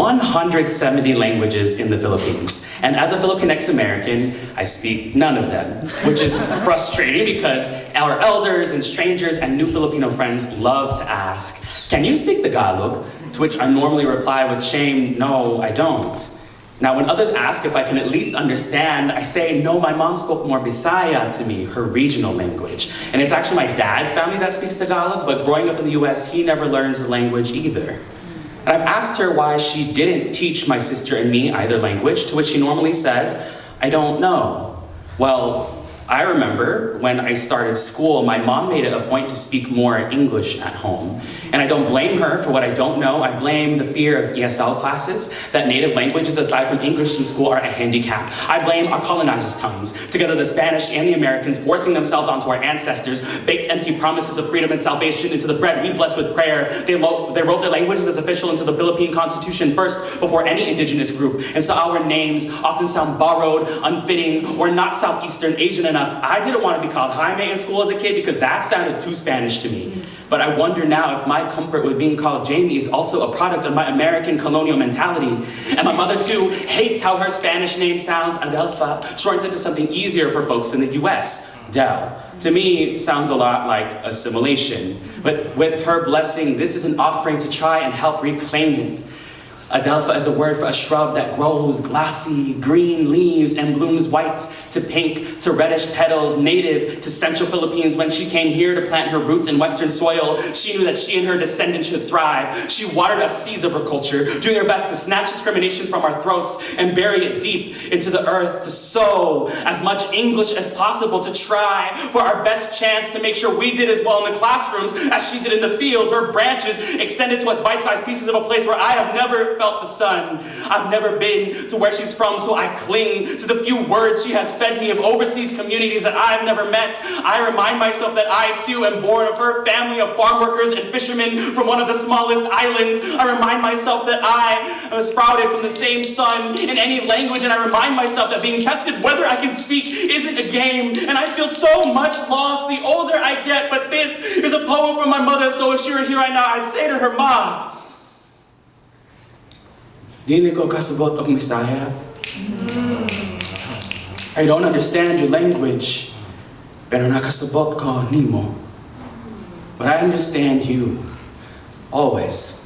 170 languages in the Philippines. And as a Filipinx American, I speak none of them, which is frustrating because our elders and strangers and new Filipino friends love to ask, "Can you speak Tagalog?" To which I normally reply with shame, "No, I don't." Now, when others ask if I can at least understand, I say, "No, my mom spoke more Bisaya to me, her regional language." And it's actually my dad's family that speaks Tagalog, but growing up in the US, he never learned the language either. And I've asked her why she didn't teach my sister and me either language, to which she normally says, "I don't know." Well, I remember when I started school, my mom made it a point to speak more English at home. And I don't blame her for what I don't know. I blame the fear of ESL classes, that native languages aside from English in school are a handicap. I blame our colonizers' tongues, together the Spanish and the Americans forcing themselves onto our ancestors, baked empty promises of freedom and salvation into the bread we bless with prayer. They wrote their languages as official into the Philippine Constitution first before any indigenous group. And so our names often sound borrowed, unfitting, or not Southeastern Asian enough. I didn't want to be called Jaime in school as a kid because that sounded too Spanish to me. But I wonder now if my comfort with being called Jaime is also a product of my American colonial mentality. And my mother too hates how her Spanish name sounds, Adelpha, shortens into something easier for folks in the US, Del. To me, sounds a lot like assimilation. But with her blessing, this is an offering to try and help reclaim it. Adelpha is a word for a shrub that grows glassy green leaves and blooms white to pink to reddish petals, native to Central Philippines. When she came here to plant her roots in Western soil, she knew that she and her descendants should thrive. She watered us seeds of her culture, doing her best to snatch discrimination from our throats and bury it deep into the earth, to sow as much English as possible, to try for our best chance to make sure we did as well in the classrooms as she did in the fields. Her branches extended to us bite-sized pieces of a place where I have never felt the sun. I've never been to where she's from, so I cling to the few words she has fed me of overseas communities that I've never met. I remind myself that I too am born of her family of farm workers and fishermen from one of the smallest islands. I remind myself that I am sprouted from the same sun in any language, and I remind myself that being tested whether I can speak isn't a game, and I feel so much lost the older I get. But this is a poem from my mother, so if she were here right now, I'd say to her, "Ma, Dili ko kasabot og Bisaya. I don't understand your language, pero nakasabot ko nimo. But I understand you, always."